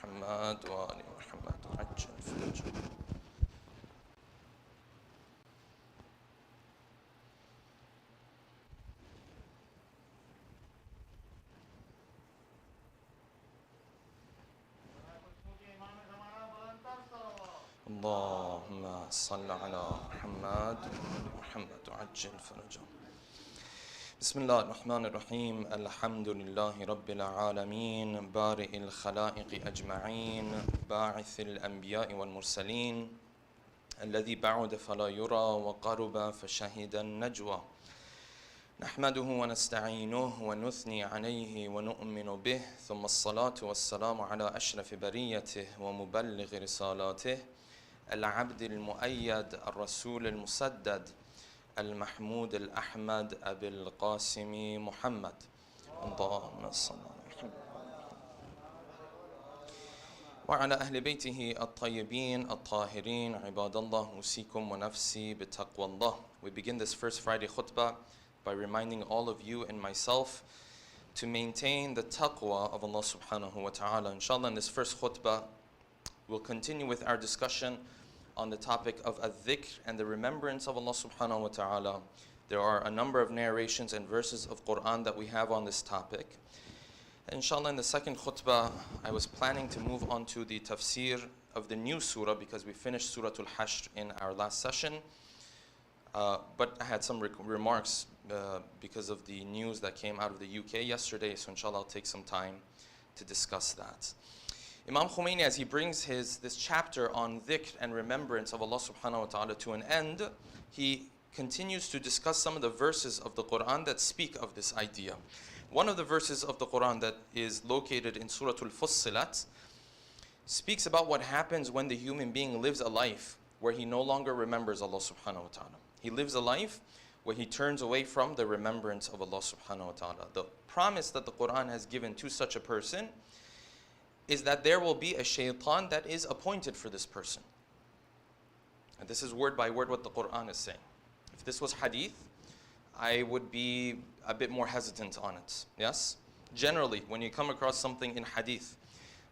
محمد وآل محمد عجل فرجهم. اللهم صل على محمد وآل محمد عجل فرجهم. بسم الله الرحمن الرحيم. الحمد لله رب العالمين بارئ الخلائق أجمعين باعث الأنبياء والمرسلين الذي بعد فلا يرى وقرب فشهد النجوى. نحمده ونستعينه ونثني عليه ونؤمن به ثم الصلاة والسلام على أشرف بريته ومبلغ رسالاته العبد المؤيد الرسول المسدد المحمود الأحمد أبي القاسم محمد. اللهم صل على وعلى أهل بيته الطيبين الطاهرين. عباد الله أوصيكم ونفسي بتقوى الله. We begin this first Friday khutbah by reminding all of you and myself to maintain the taqwa of Allah subhanahu wa ta'ala. Inshallah, in this first khutbah we'll continue with our discussion on the topic of al-dhikr and the remembrance of Allah subhanahu wa ta'ala. There are a number of narrations and verses of Quran that we have on this topic. Inshallah, in the second khutbah, I was planning to move on to the tafsir of the new surah because we finished Surah Al-Hashr in our last session. But I had some remarks because of the news that came out of the UK yesterday, so inshallah I'll take some time to discuss that. Imam Khomeini, as he brings this chapter on dhikr and remembrance of Allah subhanahu wa ta'ala to an end, he continues to discuss some of the verses of the Quran that speak of this idea. One of the verses of the Quran that is located in Surah Al-Fussilat speaks about what happens when the human being lives a life where he no longer remembers Allah subhanahu wa ta'ala. He lives a life where he turns away from the remembrance of Allah subhanahu wa ta'ala. The promise that the Quran has given to such a person is that there will be a shaitan that is appointed for this person. And this is word by word what the Quran is saying. If this was hadith, I would be a bit more hesitant on it. Yes? Generally, when you come across something in hadith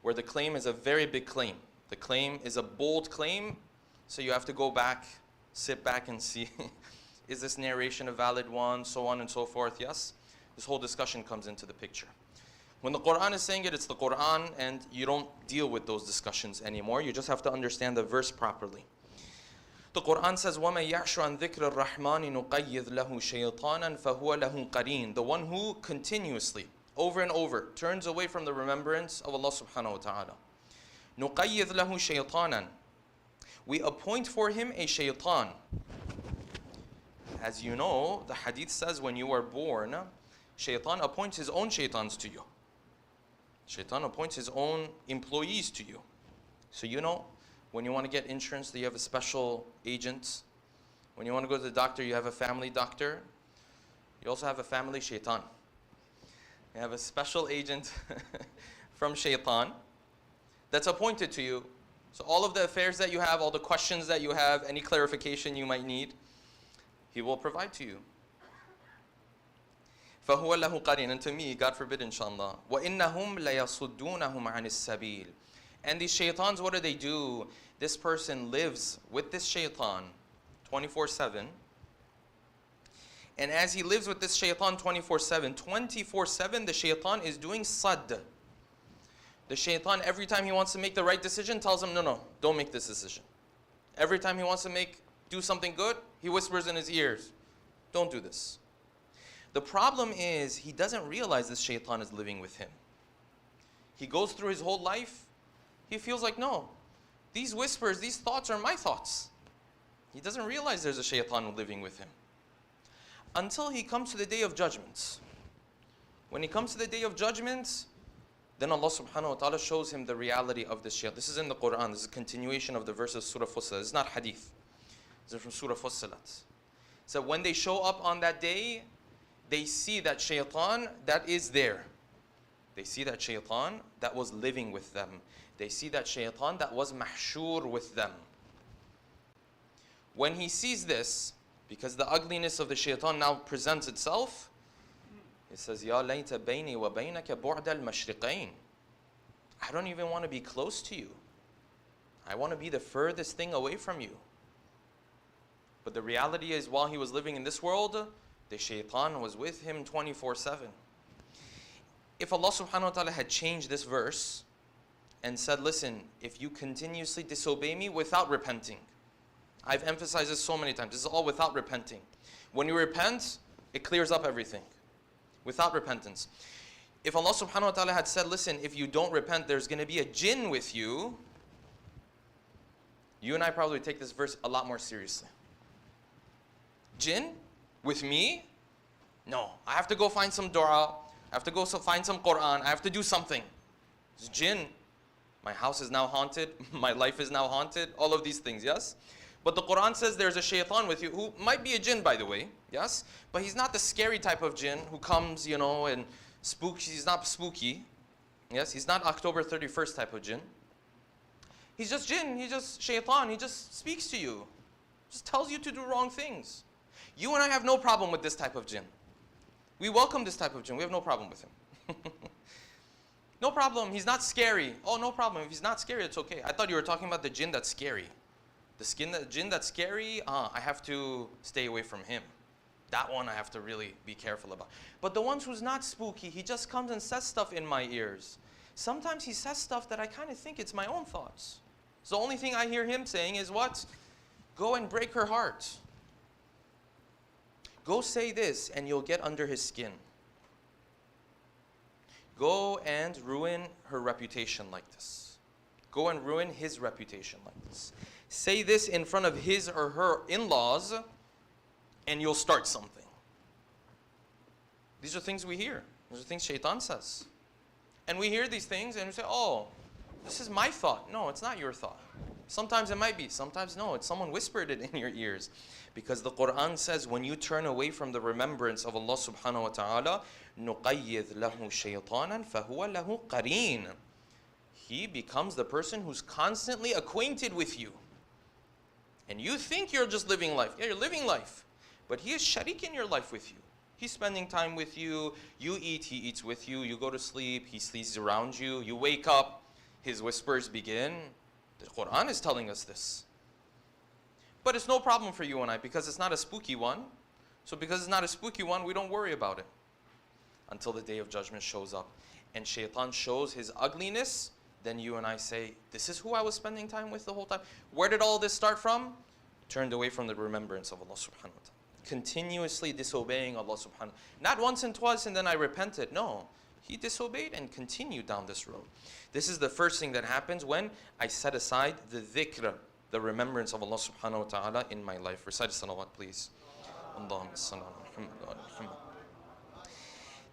where the claim is a very big claim, the claim is a bold claim, so you have to go back, sit back and see, is this narration a valid one, so on and so forth. Yes? This whole discussion comes into the picture. When the Quran is saying it, it's the Quran, and you don't deal with those discussions anymore. You just have to understand the verse properly. The Quran says, وَمَن يَعْشُ عَنْ ذِكْرِ الرَّحْمَنِ نُقَيِّذْ لَهُ شَيْطَانًا فَهُوَ لَهُ قَرِينٌ. The one who continuously, over and over, turns away from the remembrance of Allah subhanahu wa ta'ala. نُقَيِّذْ لَهُ شَيْطَانًا. We appoint for him a shaitan. As you know, the hadith says when you are born, shaitan appoints his own shaitans to you. Shaitan appoints his own employees to you. So you know, when you want to get insurance, you have a special agent. When you want to go to the doctor, you have a family doctor. You also have a family shaitan. You have a special agent from shaitan that's appointed to you. So all of the affairs that you have, all the questions that you have, any clarification you might need, he will provide to you. فَهُوَ لَهُ قَرِينٌ. And to me, God forbid, inshallah, وَإِنَّهُمْ لَيَصُدُّونَهُمْ عَنِ السَّبِيلِ. And these shaitans, what do? This person lives with this shaitan 24/7. And as he lives with this shaitan 24/7, the shaitan is doing sadd. The shaitan, every time he wants to make the right decision, tells him, no, don't make this decision. Every time he wants to do something good, he whispers in his ears, don't do this. The problem is, he doesn't realize this shaitan is living with him. He goes through his whole life, he feels like, no, these whispers, these thoughts are my thoughts. He doesn't realize there's a shaitan living with him. Until he comes to the day of judgment. When he comes to the day of judgment, then Allah subhanahu wa ta'ala shows him the reality of this shaitan. This is in the Quran, this is a continuation of the verses of Surah Fussilat. It's not hadith. This is from Surah Fussilat. So when they show up on that day, they see that shaitan that is there. They see that shaitan that was living with them. They see that shaitan that was mahshur with them. When he sees this, because the ugliness of the shaitan now presents itself, he says, Ya layta bayni wa baynaka bu'da al-mashriqayn. I don't even want to be close to you. I want to be the furthest thing away from you. But the reality is, while he was living in this world, the shaitan was with him 24/7. If Allah subhanahu wa ta'ala had changed this verse and said, listen, if you continuously disobey me without repenting, I've emphasized this so many times, this is all without repenting. When you repent, it clears up everything. Without repentance. If Allah subhanahu wa ta'ala had said, listen, if you don't repent, there's going to be a jinn with you, you and I probably take this verse a lot more seriously. Jinn? With me? No. I have to go find some dua. I have to go find some Quran. I have to do something. It's jinn. My house is now haunted. My life is now haunted. All of these things, yes? But the Quran says there's a shaitan with you, who might be a jinn, by the way, yes? But he's not the scary type of jinn who comes, and spooks. He's not spooky. Yes, he's not October 31st type of jinn. He's just jinn. He's just shaitan. He just speaks to you. Just tells you to do wrong things. You and I have no problem with this type of jinn. We welcome this type of jinn. We have no problem with him. No problem. He's not scary. Oh, no problem. If he's not scary, it's okay. I thought you were talking about the jinn that's scary. The jinn that's scary, I have to stay away from him. That one I have to really be careful about. But the ones who's not spooky, he just comes and says stuff in my ears. Sometimes he says stuff that I kind of think it's my own thoughts. So the only thing I hear him saying is what? Go and break her heart. Go say this and you'll get under his skin. Go and ruin her reputation like this. Go and ruin his reputation like this. Say this in front of his or her in-laws and you'll start something. These are things we hear. These are things shaitan says. And we hear these things and we say, oh, this is my thought. No, it's not your thought. Sometimes it might be. Sometimes no, it's someone whispered it in your ears. Because the Quran says when you turn away from the remembrance of Allah subhanahu wa ta'ala, نُقَيِّذْ لَهُ شَيْطَانًا فَهُوَ لَهُ قَرِينٌ. He becomes the person who's constantly acquainted with you. And you think you're just living life. Yeah, you're living life. But he is sharik in your life with you. He's spending time with you. You eat, he eats with you. You go to sleep, he sleeps around you. You wake up, his whispers begin. The Quran is telling us this. But it's no problem for you and I because it's not a spooky one. So because it's not a spooky one, we don't worry about it. Until the day of judgment shows up. And shaitan shows his ugliness. Then you and I say, this is who I was spending time with the whole time. Where did all this start from? Turned away from the remembrance of Allah subhanahu wa ta'ala. Continuously disobeying Allah subhanahu wa ta'ala. Not once and twice and then I repented. No. He disobeyed and continued down this road. This is the first thing that happens when I set aside the dhikr, the remembrance of Allah subhanahu wa ta'ala in my life. Recite salawat, please. Allahumma salli ala Muhammad wa ala Muhammad.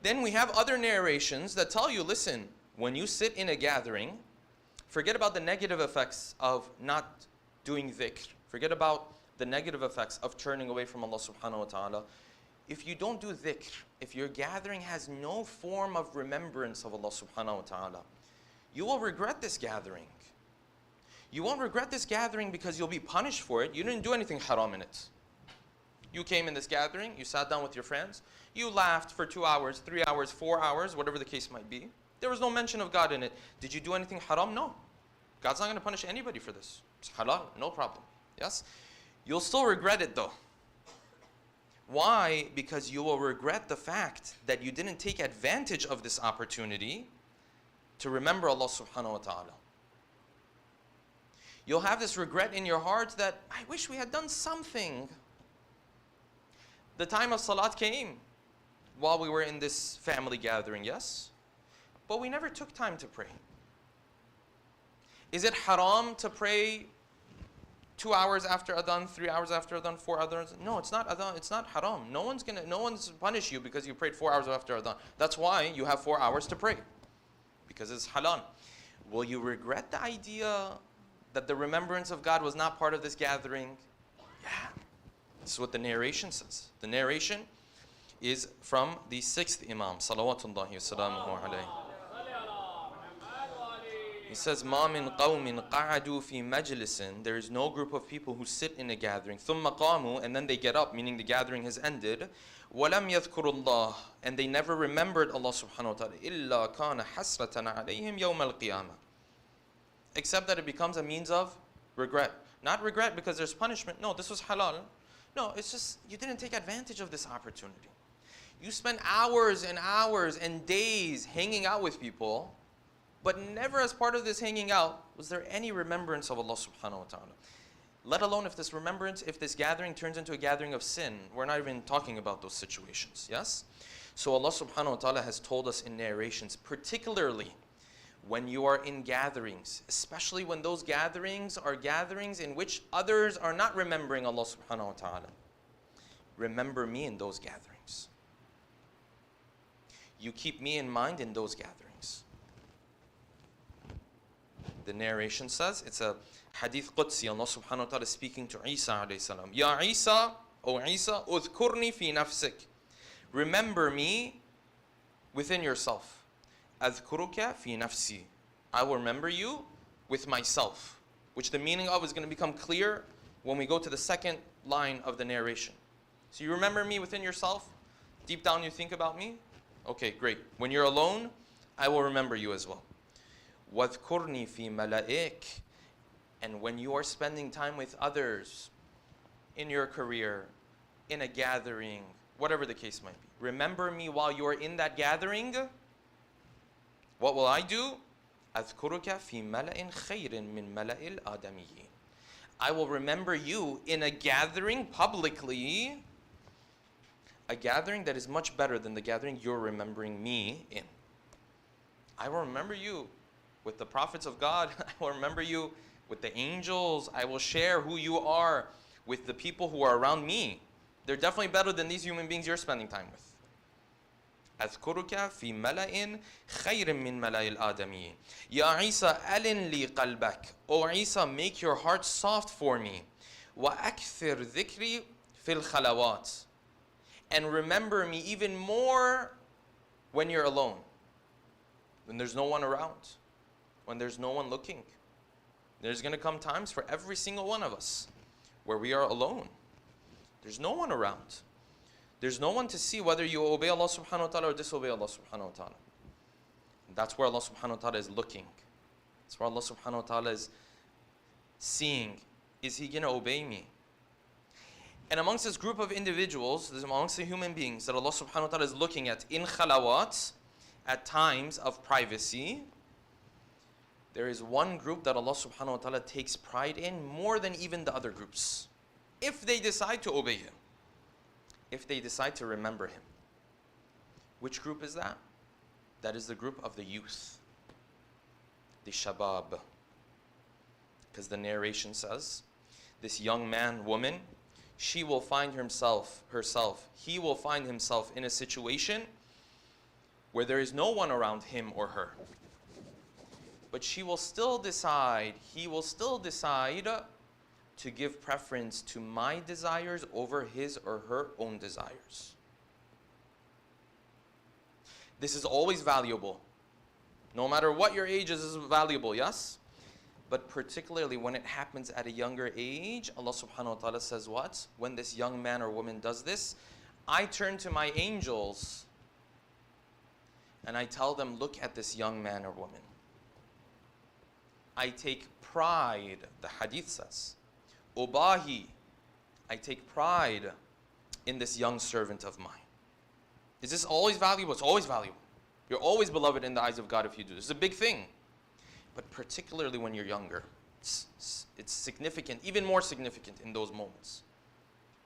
Then we have other narrations that tell you, listen, when you sit in a gathering, forget about the negative effects of not doing dhikr. Forget about the negative effects of turning away from Allah subhanahu wa ta'ala. If you don't do dhikr, if your gathering has no form of remembrance of Allah subhanahu wa ta'ala, you will regret this gathering. You won't regret this gathering because you'll be punished for it. You didn't do anything haram in it. You came in this gathering, you sat down with your friends, you laughed for 2 hours, 3 hours, 4 hours, whatever the case might be. There was no mention of God in it. Did you do anything haram? No. God's not going to punish anybody for this. It's halal, no problem. Yes? You'll still regret it though. Why? Because you will regret the fact that you didn't take advantage of this opportunity to remember Allah subhanahu wa ta'ala. You'll have this regret in your heart that, I wish we had done something. The time of Salaat came while we were in this family gathering, yes? But we never took time to pray. Is it haram to pray 2 hours after adhan, 3 hours after adhan, 4 hours? No, it's not adhan, it's not haram. No one's punish you because you prayed 4 hours after adhan. That's why you have 4 hours to pray. Because it's halal. Will you regret the idea that the remembrance of God was not part of this gathering? Yeah. This is what the narration says. The narration is from the 6th Imam, salawatullahi wa salamuhu alayhi. He says, مَا مِنْ قَوْمٍ قَعَدُوا فِي مَجْلِسٍ. There is no group of people who sit in a gathering. ثُمَّ قَامُوا, and then they get up, meaning the gathering has ended. وَلَمْ يَذْكُرُوا اللَّهِ, and they never remembered Allah subhanahu wa ta'ala. إِلَّا كَانَ حَسْرَةً عَلَيْهِمْ يَوْمَ الْقِيَامَةِ. Except that it becomes a means of regret. Not regret because there's punishment. No, this was halal. No, it's just you didn't take advantage of this opportunity. You spent hours and hours and days hanging out with people, but never as part of this hanging out was there any remembrance of Allah subhanahu wa ta'ala. Let alone if this remembrance, if this gathering turns into a gathering of sin. We're not even talking about those situations, yes? So Allah subhanahu wa ta'ala has told us in narrations, particularly when you are in gatherings, especially when those gatherings are gatherings in which others are not remembering Allah subhanahu wa ta'ala. Remember me in those gatherings. You keep me in mind in those gatherings. The narration says, it's a hadith Qudsi, Allah subhanahu wa ta'ala speaking to Isa alayhi salam. Ya Isa, O Isa, udhkurni fi nafsik. Remember me within yourself. Adhkuruka fi nafsi. I will remember you with myself. Which the meaning of is going to become clear when we go to the second line of the narration. So you remember me within yourself? Deep down you think about me? Okay, great. When you're alone, I will remember you as well. وَاذْكُرْنِي فِي مَلَائِكَ. And when you are spending time with others, in your career, in a gathering, whatever the case might be, remember me while you are in that gathering. What will I do? أَذْكُرُكَ فِي مَلَئٍ خَيْرٍ مِّن مَلَئِ الْآدَمِيِّينَ. I will remember you in a gathering publicly, a gathering that is much better than the gathering you're remembering me in. I will remember you with the prophets of God. I will remember you with the angels. I will share who you are with the people who are around me. They're definitely better than these human beings you're spending time with. أذكرك في ملأ خير من ملأ الآدميين. يا عيسى ألن لي قلبك. O Isa, make your heart soft for me. وأكثر ذكري في الخلوات. And remember me even more when you're alone. When there's no one around. When there's no one looking. There's going to come times for every single one of us where we are alone. There's no one around. There's no one to see whether you obey Allah subhanahu wa ta'ala or disobey Allah subhanahu wa ta'ala. That's where Allah subhanahu wa ta'ala is looking. That's where Allah subhanahu wa ta'ala is seeing. Is he going to obey me? And amongst this group of individuals, amongst the human beings that Allah subhanahu wa ta'ala is looking at in khalawat, at times of privacy, there is one group that Allah subhanahu wa ta'ala takes pride in more than even the other groups. If they decide to obey Him. If they decide to remember Him. Which group is that? That is the group of the youth. The shabab. Because the narration says, this young man, woman, she will find he will find himself in a situation where there is no one around him or her. But he will still decide to give preference to my desires over his or her own desires. This is always valuable. No matter what your age is, this is valuable, yes? But particularly when it happens at a younger age, Allah subhanahu wa ta'ala says what? When this young man or woman does this, I turn to my angels and I tell them, look at this young man or woman. I take pride, the hadith says, Ubahi, I take pride in this young servant of mine. Is this always valuable? It's always valuable. You're always beloved in the eyes of God if you do this. It's a big thing. But particularly when you're younger, it's significant, even more significant in those moments.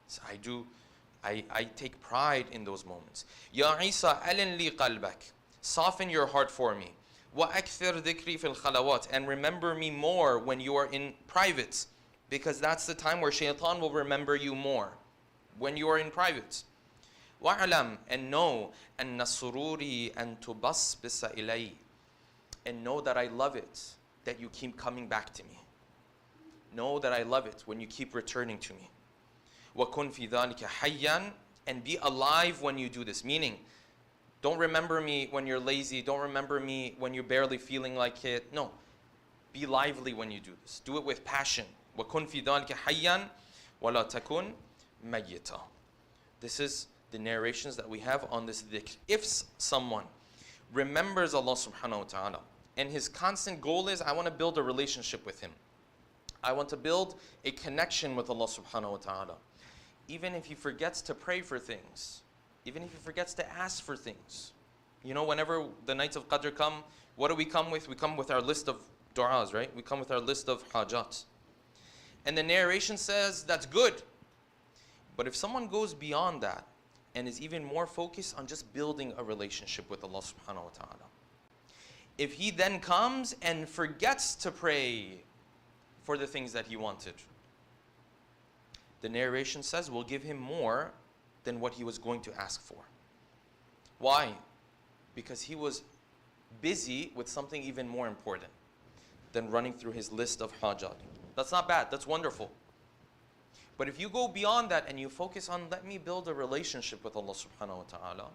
So I take pride in those moments. Ya Isa, alin li qalbak. Soften your heart for me. وَأَكْثِرْ ذِكْرِي فِي الْخَلَوَاتِ. And remember me more when you are in private. Because that's the time where shaitan will remember you more. When you are in private. وَعْلَمْ. And know. أَنَّ سُرُورِي أَن تُبَصْبِسَ إِلَيْهِ. And know that I love it that you keep coming back to me. Know that I love it when you keep returning to me. وَكُنْ فِي ذَلِكَ حَيًّا. And be alive when you do this. Meaning, don't remember me when you're lazy. Don't remember me when you're barely feeling like it. No. Be lively when you do this. Do it with passion. وَكُنْ فِي ذَلِكَ حَيًّا وَلَا تَكُنْ مَيِّتًا. This is the narrations that we have on this dhikr. If someone remembers Allah subhanahu wa ta'ala and his constant goal is, I want to build a relationship with him. I want to build a connection with Allah subhanahu wa ta'ala. Even if he forgets to pray for things, even if he forgets to ask for things. You know, whenever the nights of Qadr come, what do we come with? We come with our list of du'as, right? We come with our list of hajat. And the narration says that's good. But if someone goes beyond that and is even more focused on just building a relationship with Allah subhanahu wa ta'ala, if he then comes and forgets to pray for the things that he wanted, the narration says we'll give him more than what he was going to ask for. Why? Because he was busy with something even more important than running through his list of hajat. That's not bad, that's wonderful. But if you go beyond that and you focus on, let me build a relationship with Allah subhanahu wa ta'ala,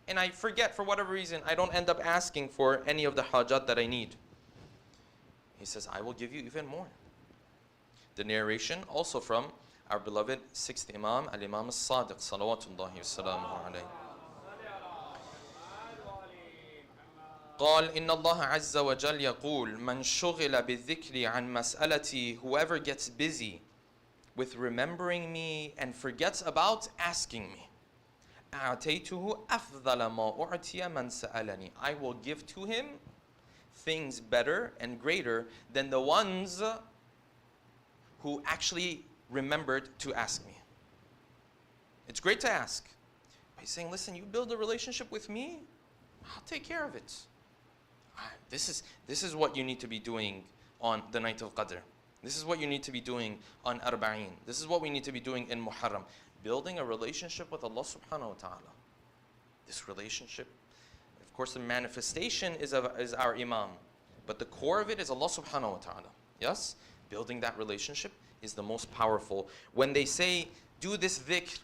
and I forget for whatever reason, I don't end up asking for any of the hajat that I need, he says, I will give you even more. The narration also from our beloved sixth Imam, Al-Imam Al-Sadiq, salawatullahi wa salamuhu alayhi. قال إن الله عز وجل يقول من شغل بالذكر عن مسألتي, whoever gets busy with remembering me and forgets about asking me, أعطيته أفضل ما أعطي من سألني, I will give to him things better and greater than the ones who actually remembered to ask me. It's great to ask. He's saying, listen, you build a relationship with me, I'll take care of it. This is what you need to be doing on the night of Qadr. This is what you need to be doing on Arba'een. This is what we need to be doing in Muharram. Building a relationship with Allah subhanahu wa ta'ala. This relationship, of course, the manifestation is our Imam. But the core of it is Allah subhanahu wa ta'ala. Yes? Building that relationship is the most powerful. When they say, do this dhikr,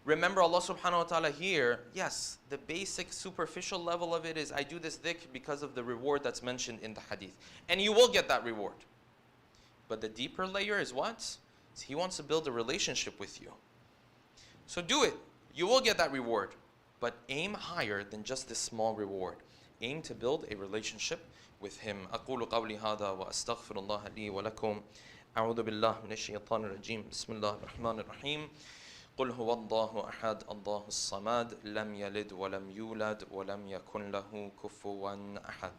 remember Allah subhanahu wa ta'ala here, yes, the basic superficial level of it is, I do this dhikr because of the reward that's mentioned in the hadith. And you will get that reward. But the deeper layer is what? He wants to build a relationship with you. So do it. You will get that reward. But aim higher than just this small reward. Aim to build a relationship with him. أقول قولي هذا وأستغفر الله لي ولكم. أعوذ بالله من الشيطان الرجيم. بسم الله الرحمن الرحيم. قل هو الله أحد الله الصمد لم يلد ولم يولد ولم يكن له كفوا أحد.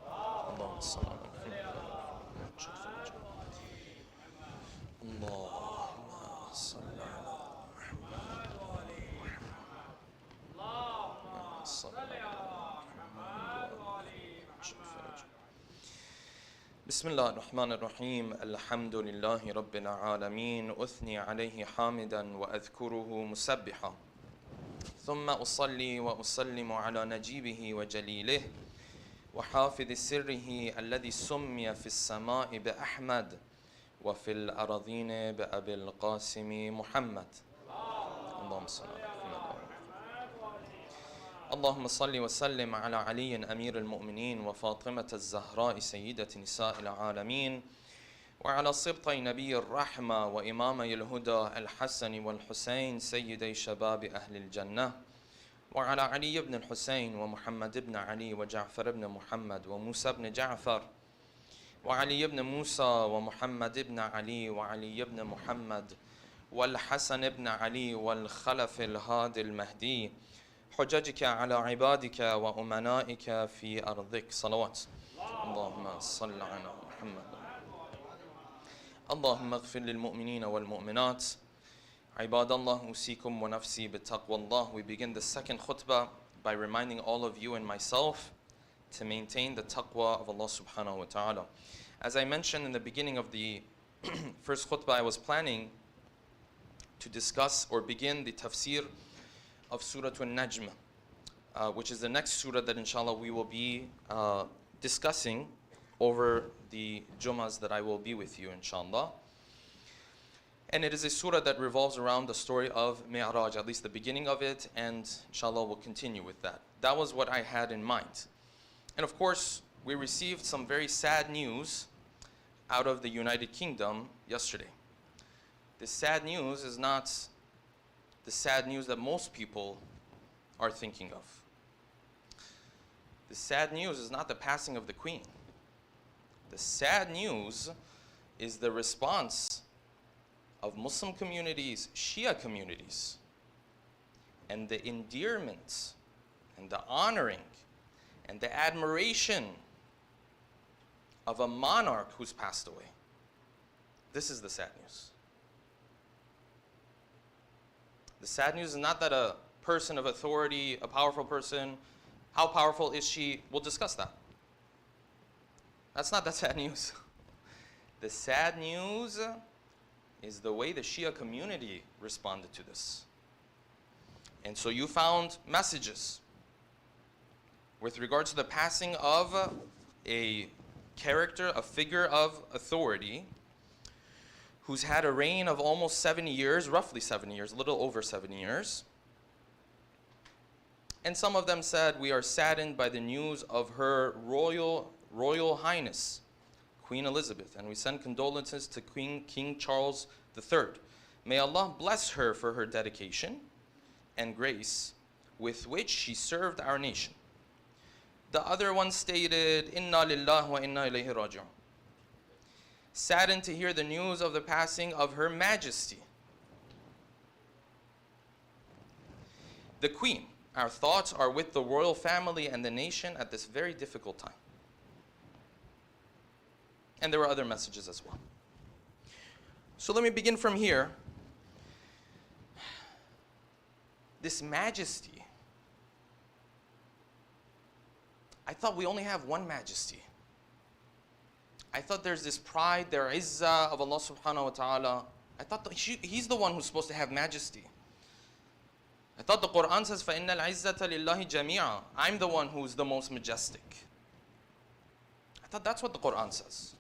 اللهم صل على محمد. اللهم صل على محمد. اللهم صل على محمد. بسم الله الرحمن الرحيم. الحمد لله رب العالمين. أثني عليه حامدا وأذكره مسبحا. ثم أصلي وأسلم على نجيبه وجليله وحافظ سره الذي سمي في السماء بأحمد وفي الأراضين بأبي القاسم محمد. اللهم صل على محمد. اللهم صل وسلم على علي أمير المؤمنين وفاطمة الزهراء سيدة نساء العالمين وعلى سبطي نبي الرحمة وإمامي الهدى الحسن والحسين سيدي شباب أهل الجنة وعلى علي بن الحسين ومحمد بن علي وجعفر بن محمد وموسى بن جعفر وعلي بن موسى ومحمد بن علي وعلي بن محمد والحسن بن علي والخلف الهادي المهدي حججك على عبادك وأمنائك في أرضك. صلوات. اللهم صل على محمد. اللهم اغفر للمؤمنين والمؤمنات. عباد الله أوصيكم ونفسي بتقوى الله. We begin the second khutbah by reminding all of you and myself to maintain the taqwa of Allah subhanahu wa ta'ala. As I mentioned in the beginning of the first khutbah, I was planning to discuss or begin the tafsir of Surah An-Najm, which is the next surah that inshallah we will be discussing over the Jumas that I will be with you inshallah. And it is a surah that revolves around the story of Mi'raj, at least the beginning of it, and inshallah we'll continue with that. That was what I had in mind. And of course, we received some very sad news out of the United Kingdom yesterday. This sad news is not the sad news that most people are thinking of. The sad news is not the passing of the Queen. The sad news is the response of Muslim communities, Shia communities, and the endearment and the honoring and the admiration of a monarch who's passed away. This is the sad news. The sad news is not that a person of authority, a powerful person, how powerful is she? We'll discuss that. That's not the sad news. The sad news is the way the Shia community responded to this. And so you found messages with regards to the passing of a character, a figure of authority, who's had a reign of almost 70 years, roughly 70 years, a little over 70 years. And some of them said, we are saddened by the news of her Royal Highness, Queen Elizabeth, and we send condolences to King Charles III. May Allah bless her for her dedication and grace with which she served our nation. The other one stated, Inna lillahi wa inna ilayhi raji'un. Saddened to hear the news of the passing of Her Majesty, the Queen. Our thoughts are with the royal family and the nation at this very difficult time. And there were other messages as well. So let me begin from here. This majesty, I thought we only have one majesty. I thought there's this pride, their izzah of Allah subhanahu wa ta'ala. I thought He's the one who's supposed to have majesty. I thought the Quran says, فَإِنَّ الْعِزَّةَ لِلَّهِ جَمِيعًا. I'm the one who's the most majestic. I thought that's what the Quran says.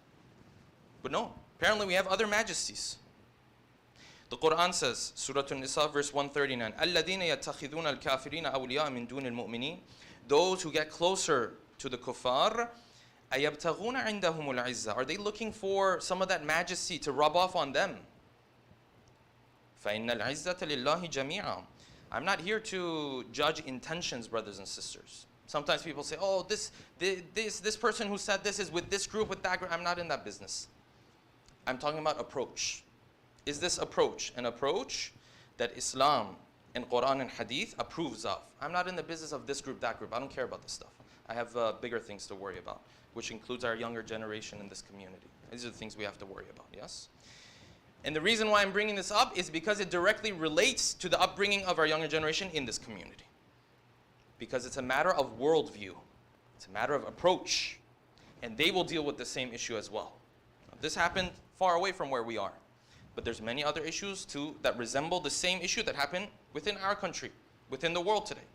But no, apparently we have other majesties. The Quran says, Surah An-Nisa, verse 139, الَّذِينَ يَتَّخِذُونَ الْكَافِرِينَ أَوْلِيَاءَ مِن دُونِ الْمُؤْمِنِينَ. Those who get closer to the kuffar, أَيَبْتَغُونَ عِنْدَهُمُ الْعِزَّةَ. Are they looking for some of that majesty to rub off on them? فَإِنَّ الْعِزَّةَ لِلَّهِ جَمِيعًا. I'm not here to judge intentions, brothers and sisters. Sometimes people say, oh, this person who said this is with this group, with that group. I'm not in that business. I'm talking about approach. Is this approach an approach that Islam and Quran and Hadith approves of? I'm not in the business of this group, that group. I don't care about this stuff. I have bigger things to worry about, which includes our younger generation in this community. These are the things we have to worry about, yes? And the reason why I'm bringing this up is because it directly relates to the upbringing of our younger generation in this community. Because it's a matter of worldview. It's a matter of approach. And they will deal with the same issue as well. Now, this happened far away from where we are. But there's many other issues too that resemble the same issue that happened within our country, within the world today.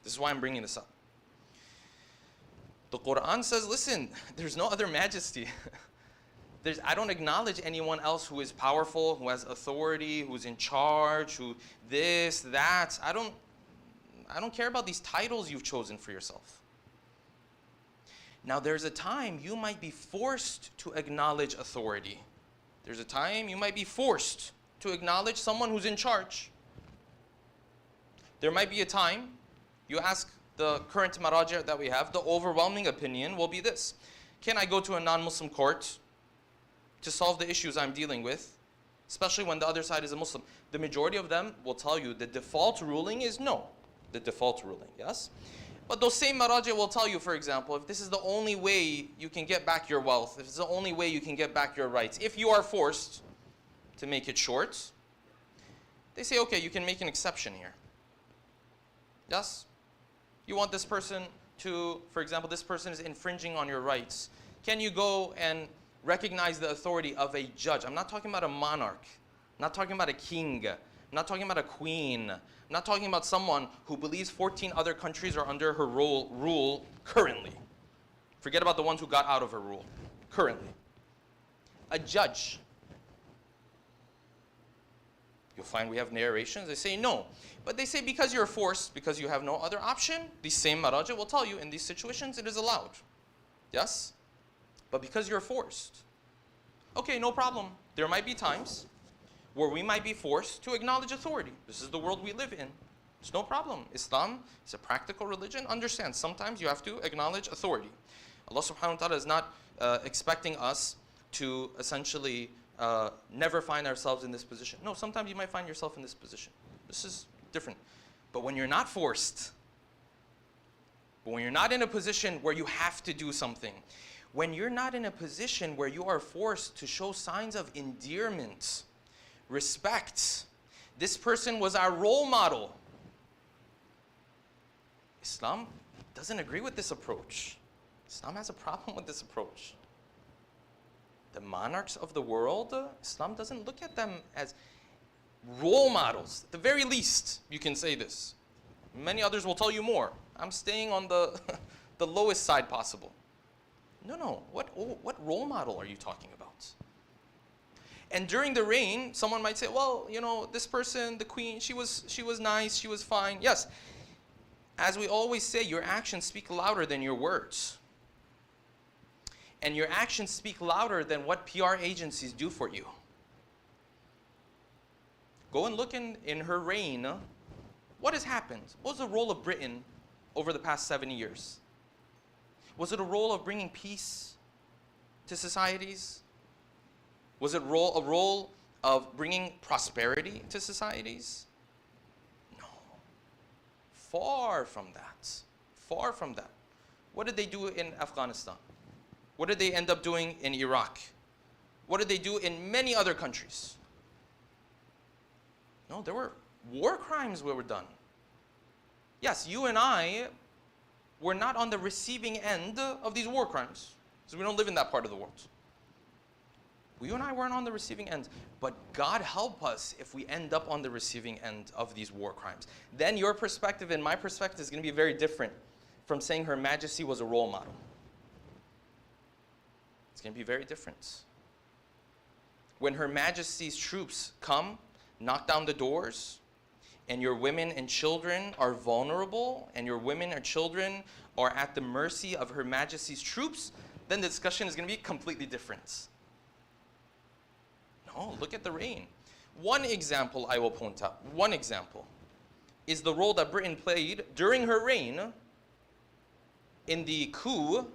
This is why I'm bringing this up. The Quran says, listen, there's no other majesty. I don't acknowledge anyone else who is powerful, who has authority, who's in charge, who this, that. I don't care about these titles you've chosen for yourself. Now there's a time you might be forced to acknowledge authority. There's a time you might be forced to acknowledge someone who's in charge. There might be a time, you ask the current maraji' that we have, the overwhelming opinion will be this. Can I go to a non-Muslim court to solve the issues I'm dealing with, especially when the other side is a Muslim? The majority of them will tell you the default ruling is no. The default ruling, yes? But those same maraji' will tell you, for example, if this is the only way you can get back your wealth, if it's the only way you can get back your rights, if you are forced to make it short, they say, okay, you can make an exception here. Yes? You want this person to, for example, this person is infringing on your rights. Can you go and recognize the authority of a judge? I'm not talking about a monarch. I'm not talking about a king. I'm not talking about a queen. I'm not talking about someone who believes 14 other countries are under her rule currently. Forget about the ones who got out of her rule. Currently. A judge. You'll find we have narrations. They say no. But they say because you're forced, because you have no other option, these same maraji' will tell you in these situations it is allowed. Yes? But because you're forced. Okay, no problem. There might be times where we might be forced to acknowledge authority. This is the world we live in. It's no problem. Islam is a practical religion. Understand, sometimes you have to acknowledge authority. Allah subhanahu wa ta'ala is not expecting us to essentially never find ourselves in this position. No, sometimes you might find yourself in this position. This is different. But when you're not forced, but when you're not in a position where you have to do something, when you're not in a position where you are forced to show signs of endearment, respect, this person was our role model. Islam doesn't agree with this approach. Islam has a problem with this approach. The monarchs of the world, Islam doesn't look at them as role models. At the very least, you can say this. Many others will tell you more. I'm staying on the, the lowest side possible. No. What role model are you talking about? And during the reign, someone might say, well, you know, this person, the queen, she was nice, she was fine. Yes. As we always say, your actions speak louder than your words. And your actions speak louder than what PR agencies do for you. Go and look in her reign. What has happened? What was the role of Britain over the past 70 years? Was it a role of bringing peace to societies? Was it a role of bringing prosperity to societies? No. Far from that. Far from that. What did they do in Afghanistan? What did they end up doing in Iraq? What did they do in many other countries? No, there were war crimes that were done. Yes, you and I were not on the receiving end of these war crimes, because we don't live in that part of the world. You and I weren't on the receiving end, but God help us if we end up on the receiving end of these war crimes. Then your perspective and my perspective is going to be very different from saying Her Majesty was a role model. It's going to be very different. When Her Majesty's troops come, knock down the doors, and your women and children are vulnerable, and your women and children are at the mercy of Her Majesty's troops, then the discussion is going to be completely different. No, look at the reign. One example I will point out, one example, is the role that Britain played during her reign in the coup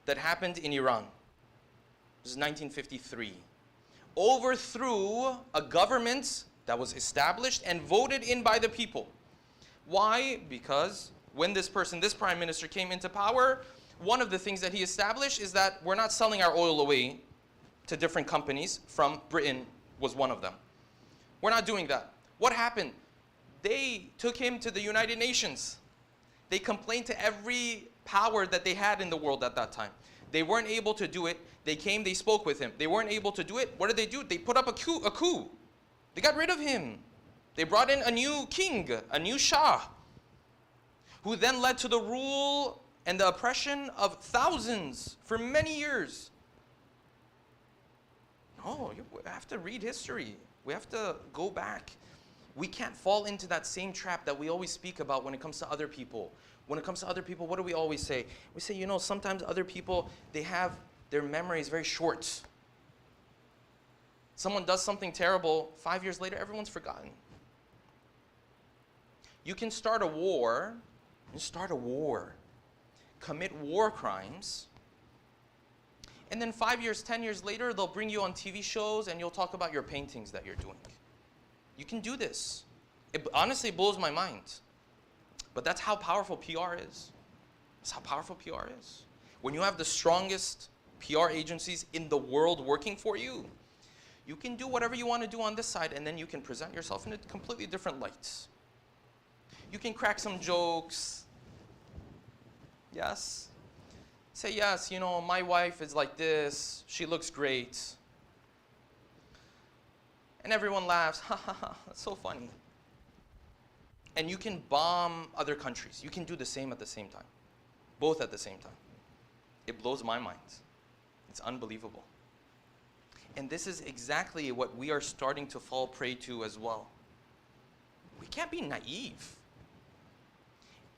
that happened in Iran. This is 1953. Overthrew a government that was established and voted in by the people. Why? Because when this prime minister came into power, one of the things that he established is that we're not selling our oil away to different companies. From Britain was one of them. We're not doing that. What happened? They took him to the United Nations. They complained to every power that they had in the world at that time. They weren't able to do it. They came, they spoke with him. They weren't able to do it. What did they do? They put up a coup. They got rid of him. They brought in a new king, a new Shah, who then led to the rule and the oppression of thousands for many years. No, you have to read history. We have to go back. We can't fall into that same trap that we always speak about when it comes to other people. When it comes to other people, what do we always say? We say, you know, sometimes other people, they have their memories very short. Someone does something terrible, 5 years later, everyone's forgotten. You can start a war, commit war crimes, and then 5 years, 10 years later, they'll bring you on TV shows and you'll talk about your paintings that you're doing. You can do this. It honestly blows my mind. But that's how powerful PR is. That's how powerful PR is. When you have the strongest PR agencies in the world working for you, you can do whatever you want to do on this side, and then you can present yourself in a completely different light. You can crack some jokes. Yes. Say, yes, you know, my wife is like this. She looks great. And everyone laughs. Ha ha ha, that's so funny. And you can bomb other countries. You can do the same at the same time. Both at the same time. It blows my mind. It's unbelievable. And this is exactly what we are starting to fall prey to as well. We can't be naive.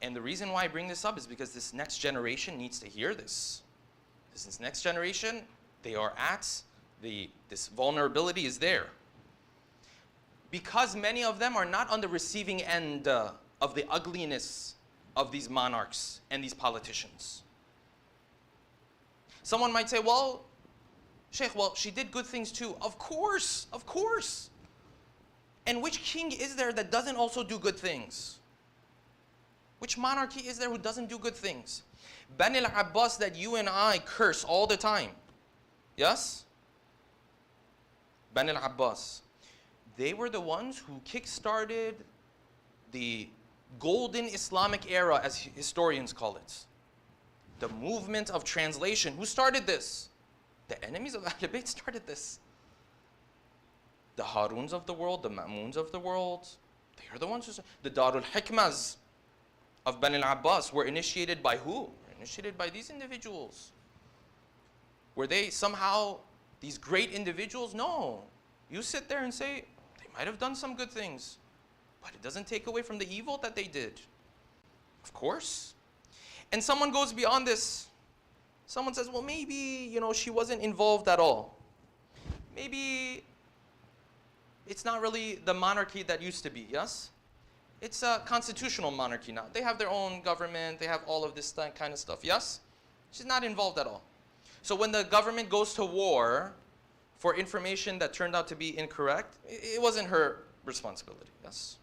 And the reason why I bring this up is because this next generation needs to hear this. This next generation, they are at this vulnerability is there. Because many of them are not on the receiving end of the ugliness of these monarchs and these politicians. Someone might say, well, Sheikh, well, she did good things too. Of course, of course. And which king is there that doesn't also do good things? Which monarchy is there who doesn't do good things? Bani al-Abbas that you and I curse all the time. Yes? Bani al-Abbas. They were the ones who kick-started the golden Islamic era, as historians call it. The movement of translation. Who started this? The enemies of Ahlul Bayt started this. The Haruns of the world, the Ma'muns of the world, they are the ones who the Darul Hikmas of Bani al-Abbas were initiated by who? Initiated by these individuals. Were they somehow these great individuals? No. You sit there and say, they might have done some good things, but it doesn't take away from the evil that they did. Of course. And someone goes beyond this. Someone says, well, maybe, she wasn't involved at all. Maybe it's not really the monarchy that used to be, yes? It's a constitutional monarchy now. They have their own government. They have all of this kind of stuff, yes? She's not involved at all. So when the government goes to war for information that turned out to be incorrect, it wasn't her responsibility, yes?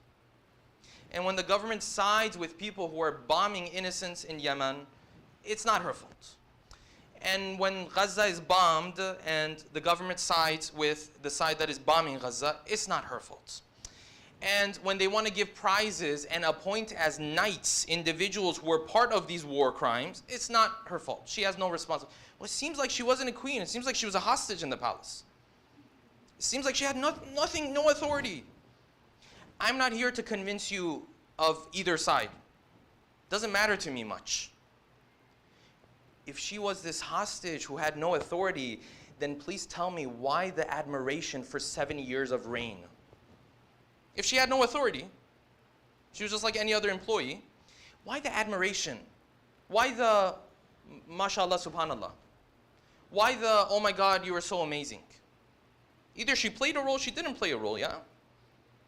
And when the government sides with people who are bombing innocents in Yemen, it's not her fault. And when Gaza is bombed and the government sides with the side that is bombing Gaza, it's not her fault. And when they want to give prizes and appoint as knights individuals who were part of these war crimes, it's not her fault. She has no responsibility. Well, it seems like she wasn't a queen. It seems like she was a hostage in the palace. It seems like she had nothing, no authority. I'm not here to convince you of either side. Doesn't matter to me much. If she was this hostage who had no authority, then please tell me why the admiration for 70 years of reign? If she had no authority, she was just like any other employee, why the admiration? Why the mashallah, subhanallah? Why the, oh my God, you are so amazing? Either she played a role, she didn't play a role, yeah?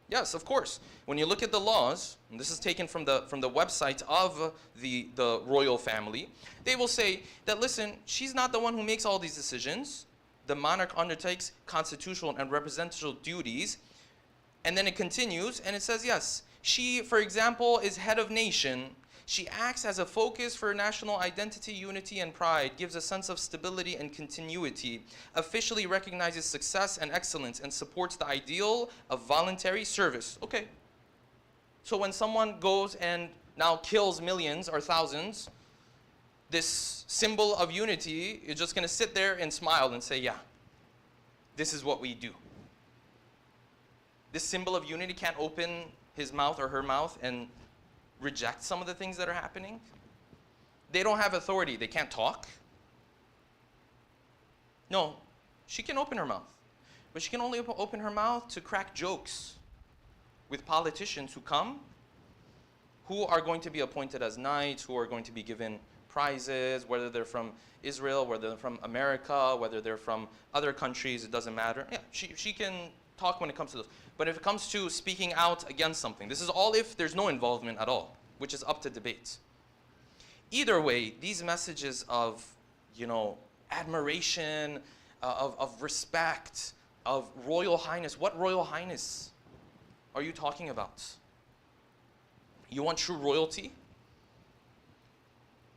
Yes, of course. When you look at the laws, and this is taken from the website of the royal family, they will say that, listen, she's not the one who makes all these decisions. The monarch undertakes constitutional and representative duties. And then it continues, and it says, yes, she, for example, is head of nation. She acts as a focus for national identity, unity, and pride, gives a sense of stability and continuity, officially recognizes success and excellence, and supports the ideal of voluntary service. Okay. So when someone goes and now kills millions or thousands, this symbol of unity is just going to sit there and smile and say, yeah, this is what we do. This symbol of unity can't open his mouth or her mouth and reject some of the things that are happening. They don't have authority. They can't talk. No, she can open her mouth. But she can only open her mouth to crack jokes with politicians who come, who are going to be appointed as knights, who are going to be given prizes, whether they're from Israel, whether they're from America, whether they're from other countries, it doesn't matter. Yeah, she can talk when it comes to those. But if it comes to speaking out against something, this is all if there's no involvement at all, which is up to debate. Either way, these messages of, admiration, of respect, of royal highness. What royal highness are you talking about? You want true royalty?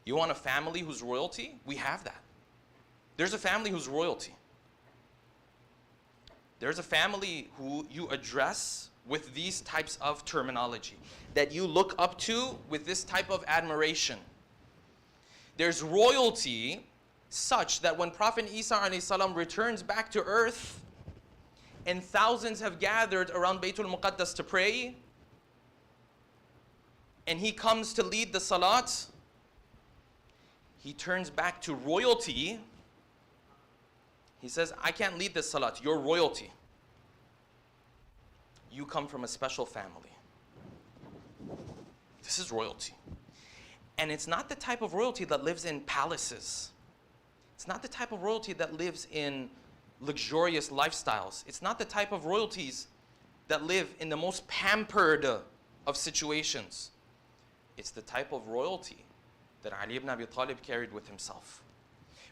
You want a family who's royalty? We have that. There's a family who's royalty. There's a family who you address with these types of terminology, that you look up to with this type of admiration. There's royalty such that when Prophet Isa ﷺ returns back to earth and thousands have gathered around Baytul Muqaddas to pray, and he comes to lead the Salaat, he turns back to royalty. He says, I can't lead this Salat, you're royalty. You come from a special family. This is royalty. And it's not the type of royalty that lives in palaces. It's not the type of royalty that lives in luxurious lifestyles. It's not the type of royalties that live in the most pampered of situations. It's the type of royalty that Ali ibn Abi Talib carried with himself.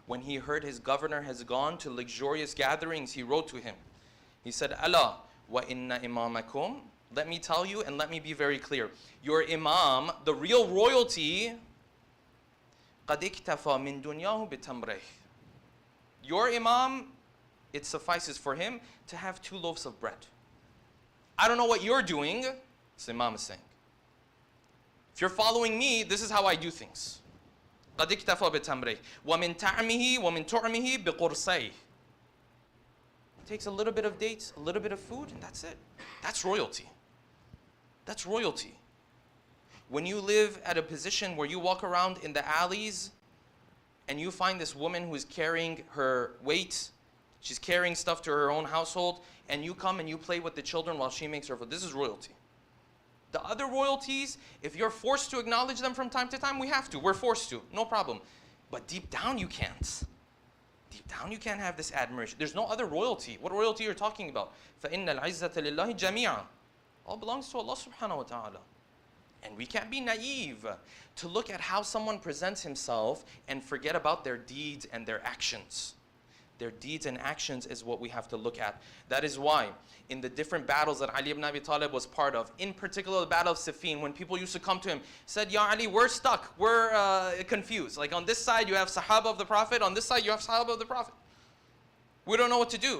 When he heard his governor has gone to luxurious gatherings, he wrote to him. He said, "Ala wa inna imamakum." Let me tell you and let me be very clear. Your imam, the real royalty, قَدْ اكْتَفَى مِن دُنْيَاهُ بِتَمْرِهِ. Your imam, it suffices for him to have 2 loaves of bread. I don't know what you're doing, this imam is saying. If you're following me, this is how I do things. قَدْ اكْتَفَى بِتَمْرِهِ وَمِن تَعْمِهِ وَمِن تُعْمِهِ بِقُرْصَيْهِ. Takes a little bit of dates, a little bit of food, and that's it. That's royalty. That's royalty. When you live at a position where you walk around in the alleys and you find this woman who is carrying her weight, she's carrying stuff to her own household, and you come and you play with the children while she makes her food. This is royalty. The other royalties, if you're forced to acknowledge them from time to time, we have to. We're forced to. No problem. But deep down, you can't. Deep down, you can't have this admiration. There's no other royalty. What royalty you're talking about? فَإِنَّ الْعِزَّةَ لِلَّهِ جَمِيعًا. All belongs to Allah subhanahu wa ta'ala. And we can't be naive to look at how someone presents himself and forget about their deeds and their actions. Their deeds and actions is what we have to look at. That is why in the different battles that Ali ibn Abi Talib was part of, in particular the Battle of Siffin, when people used to come to him, said, "Ya Ali, we're stuck, we're confused. Like on this side you have Sahaba of the Prophet, on this side you have Sahaba of the Prophet. We don't know what to do."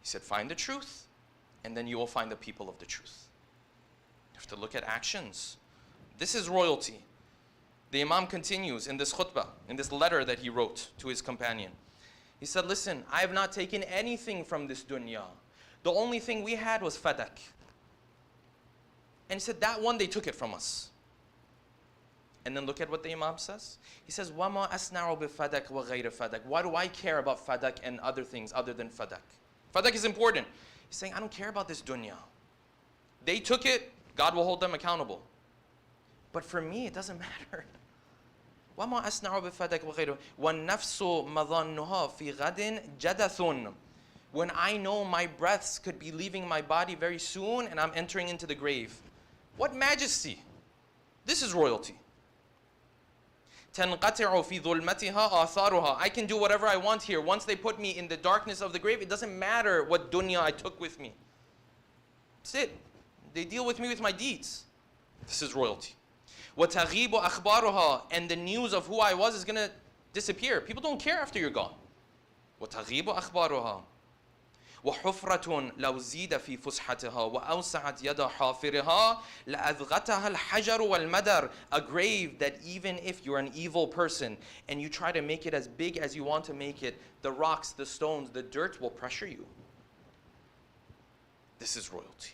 He said, "Find the truth, and then you will find the people of the truth." You have to look at actions. This is royalty. The Imam continues in this khutbah, in this letter that he wrote to his companion. He said, "Listen, I have not taken anything from this dunya. The only thing we had was fadak." And he said, that one they took it from us. And then look at what the Imam says. He says, وَمَا أَسْنَعُ بِفَدَكْ وَغَيْرِ fadak. Why do I care about fadak and other things other than fadak? Fadak is important. He's saying, I don't care about this dunya. They took it, God will hold them accountable. But for me, it doesn't matter. وَمَا أَسْنَعُ بِفَدَكْ وَغَيْرِ وَالنَّفْسُ مَظَنُّهَا فِي غَدٍ جَدَثٌ. When I know my breaths could be leaving my body very soon and I'm entering into the grave. What majesty! This is royalty. تَنْقَطِعُ فِي ظُلْمَتِهَا آثَارُهَا. I can do whatever I want here. Once they put me in the darkness of the grave, it doesn't matter what dunya I took with me. That's it. They deal with me with my deeds. This is royalty. وَتَغِيبُ أَخْبَارُهَا. And the news of who I was is going to disappear. People don't care after you're gone. وَتَغِيبُ أَخْبَارُهَا. وَحُفْرَةٌ لَوْ زِيدَ فِي فُسْحَتِهَا وَأَوْسَعَتْ يَدَ حَافِرِهَا لَأَذْغَتَهَا الْحَجَرُ وَالْمَدَرُ. A grave that even if you're an evil person and you try to make it as big as you want to make it, the rocks, the stones, the dirt will pressure you. This is royalty.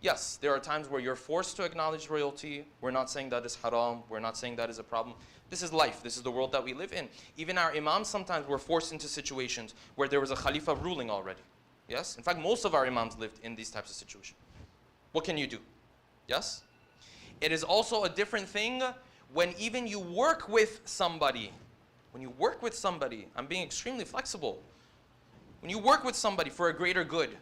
Yes, there are times where you're forced to acknowledge royalty. We're not saying that is haram. We're not saying that is a problem. This is life. This is the world that we live in. Even our imams sometimes were forced into situations where there was a khalifa ruling already. Yes? In fact, most of our imams lived in these types of situations. What can you do? Yes? It is also a different thing when even you work with somebody. When you work with somebody, I'm being extremely flexible. When you work with somebody for a greater good,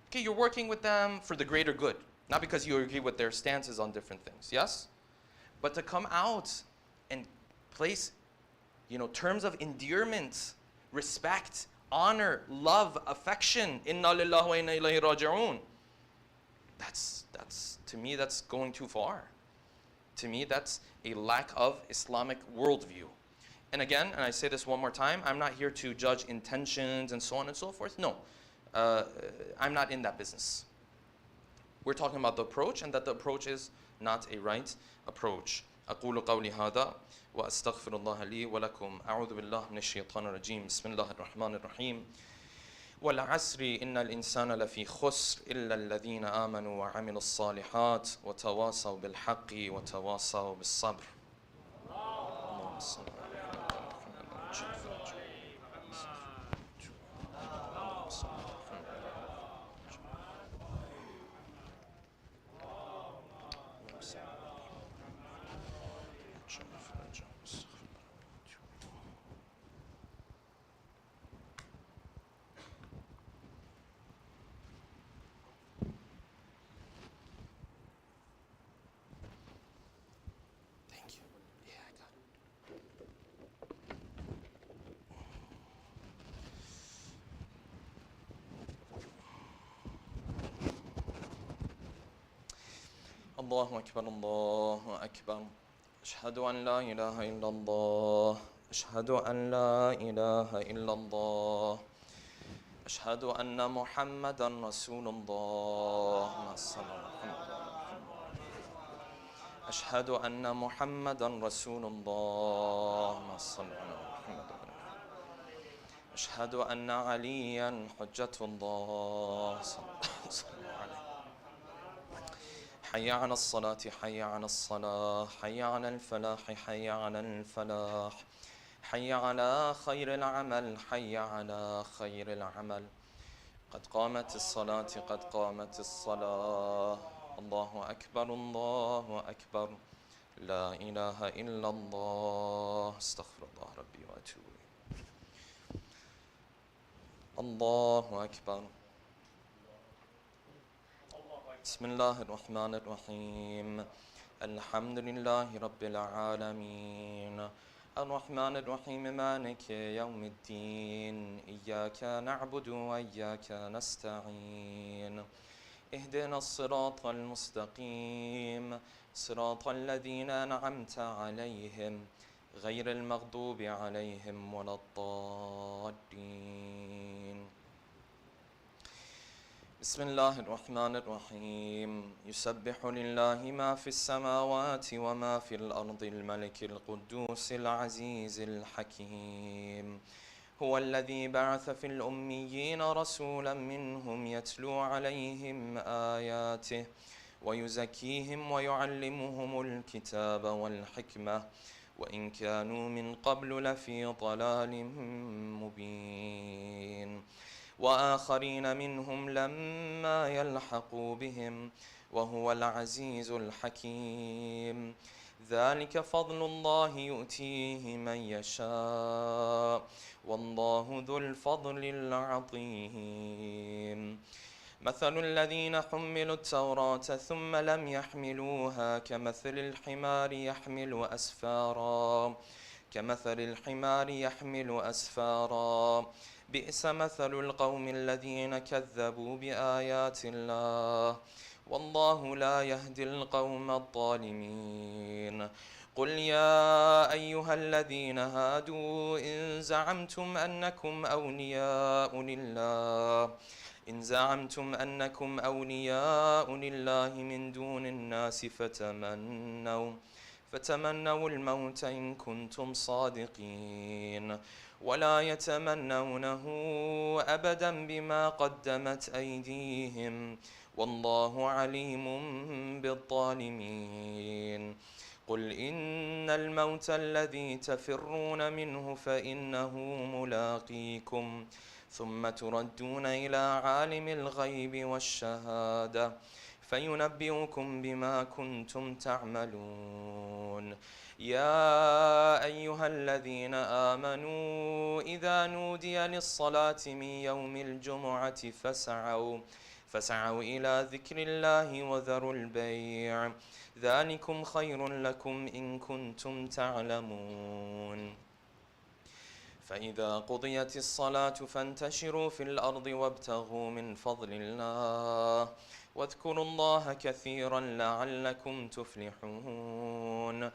okay, you're working with them for the greater good. Not because you agree with their stances on different things, yes? But to come out and place, terms of endearment, respect, honor, love, affection, inna lillahi wa inna ilayhi raji'un. That's, to me, that's going too far. To me, that's a lack of Islamic worldview. And again, and I say this one more time, I'm not here to judge intentions and so on and so forth. No. I'm not in that business. We're talking about the approach, and that the approach is not a right approach. أقول قولي هذا وأستغفر الله لي ولكم. أعوذ بالله من الشيطان الرجيم. بسم الله الرحمن الرحيم. والعصر إن الإنسان لفي خسر إلا الذين آمنوا وعملوا الصالحات وتواصوا بالحق وتواصوا بالصبر. الله أكبر الله أكبر. أشهد أن لا إله إلا الله. أشهد أن لا إله إلا الله. أشهد أن محمدا رسول الله. أشهد أن محمدا رسول الله. أشهد أن عليا حجة الله. حي على الصلاة حي على الصلاة حي على الفلاح حي على الفلاح حي على خير العمل حي على خير العمل. قد قامت الصلاة قد قامت الصلاة. الله أكبر الله أكبر. لا إله إلا الله. استغفر الله ربي وأتوب إليه. الله أكبر. بسم الله الرحمن الرحيم. الحمد لله رب العالمين الرحمن الرحيم مالك يوم الدين إياك نعبد وإياك نستعين اهدنا الصراط المستقيم صراط الذين أنعمت عليهم غير المغضوب عليهم ولا الضالين. بسم الله الرحمن الرحيم. يسبح لله ما في السماوات وما في الأرض الملك القدوس العزيز الحكيم. هو الذي بعث في الأميين رسولا منهم يتلو عليهم آياته ويزكيهم ويعلمهم الكتاب والحكمة وإن كانوا من قبل لفي ضلال مبين. وآخرين منهم لما يلحقوا بهم وهو العزيز الحكيم. ذلك فضل الله يؤتيه من يشاء والله ذو الفضل العظيم. مثل الذين حملوا التوراة ثم لم يحملوها كمثل الحمار يحمل أسفارا بئس مثل القوم الذين كذبوا بآيات الله والله لا يهدي القوم الظالمين. قل يا أيها الذين هادوا إن زعمتم أنكم أولياء لله من دون الناس فتمنوا الموت إن كنتم صادقين ولا يتمنونه أبدا بما قدمت أيديهم والله عليم بالظالمين. قل إن الموت الذي تفرون منه فإنه ملاقيكم ثم تردون إلى عالم الغيب والشهادة فينبئكم بما كنتم تعملون. يا أيها الذين آمنوا إذا نودي للصلاة من يوم الجمعة فاسعوا إلى ذكر الله وذروا البيع ذلكم خير لكم إن كنتم تعلمون. فإذا قضيت الصلاة فانتشروا في الأرض وابتغوا من فضل الله واذكروا الله كثيرا لعلكم تفلحون.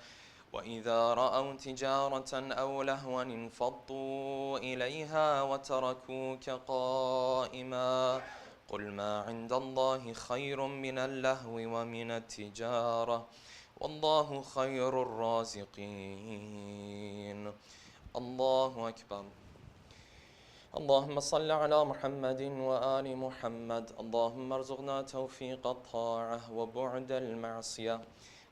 وإذا رأوا تجارة أو لهوا انفضوا إليها وتركوك قائما قل ما عند الله خير من اللهو ومن التجارة والله خير الرازقين. الله أكبر. اللهم صل على محمد وآل محمد. اللهم ارزقنا توفيق الطاعة وبعد المعصية.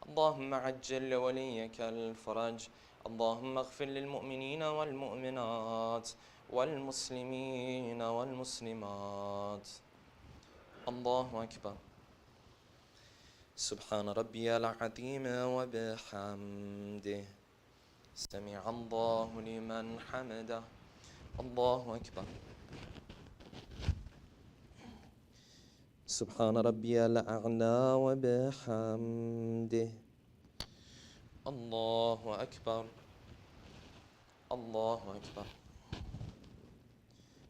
اللهم عجل لوليك الفرج. اللهم اغفر للمؤمنين والمؤمنات والمسلمين والمسلمات. الله أكبر. سبحان ربي العظيم وبحمده سمع الله لمن حمده. الله أكبر. سبحان ربي الأعلى وبحمده. الله أكبر. الله أكبر.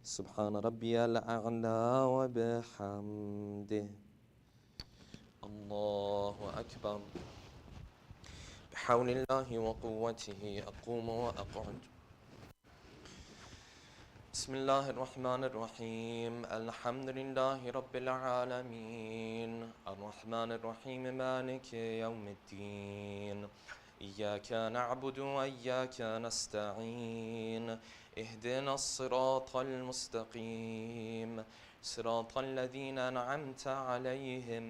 سبحان ربي الأعلى وبحمده. الله أكبر. بحول الله وقوته أقوم وأقعد. بسم الله الرحمن الرحيم. الحمد لله رب العالمين الرحمن الرحيم مالك يوم الدين إياك نعبد وإياك نستعين اهدنا الصراط المستقيم صراط الذين أنعمت عليهم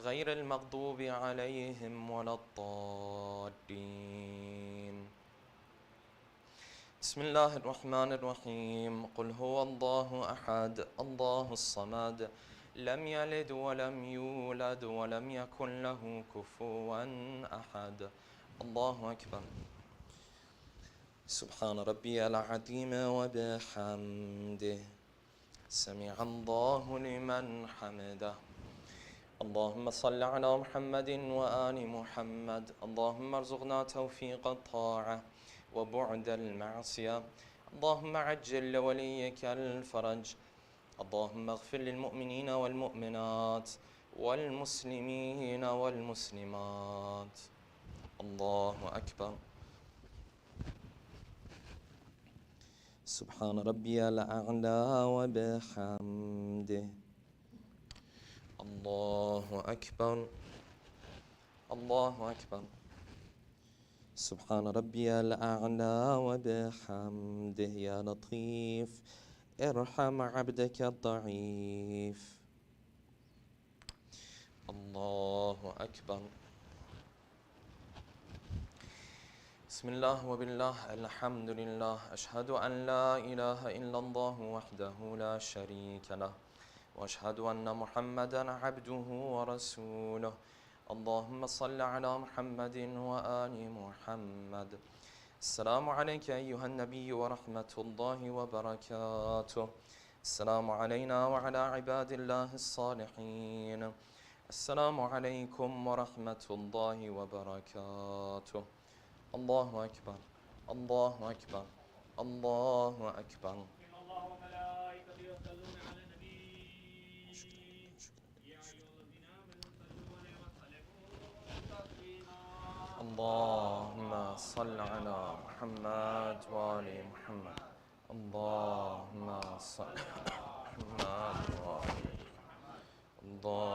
غير المغضوب عليهم ولا الضالين. بسم الله الرحمن الرحيم. قل هو الله أحد الله الصمد لم يلد ولم يولد ولم يكن له كفوا أحد. الله أكبر. سبحان ربي العظيم وبحمده سمع الله لمن حمده. اللهم صل على محمد وآل محمد. اللهم ارزقنا توفيق الطاعة وبعد المعصية. اللهم عجل لوليك الفرج. اللهم اغفر للمؤمنين والمؤمنات والمسلمين والمسلمات. الله أكبر. سبحان ربي الأعلى وبحمده. الله أكبر. الله أكبر. سبحان ربي الأعلى وبحمده. يا لطيف ارحم عبدك الضعيف. الله أكبر. بسم الله وبالله الحمد لله. أشهد أن لا إله إلا الله وحده لا شريك له وأشهد أن محمدا عبده ورسوله. اللهم صل على محمد وآل محمد. السلام عليك أيها النبي ورحمة الله وبركاته. السلام علينا وعلى عباد الله الصالحين. السلام عليكم ورحمة الله وبركاته. الله أكبر. الله أكبر. الله أكبر. الله وملائكته يصلون على النبي يا أيها الذين آمنوا صلوا عليه وسلموا تسليما. اللهم صل على محمد وآل محمد. اللهم صل على محمد وآل محمد.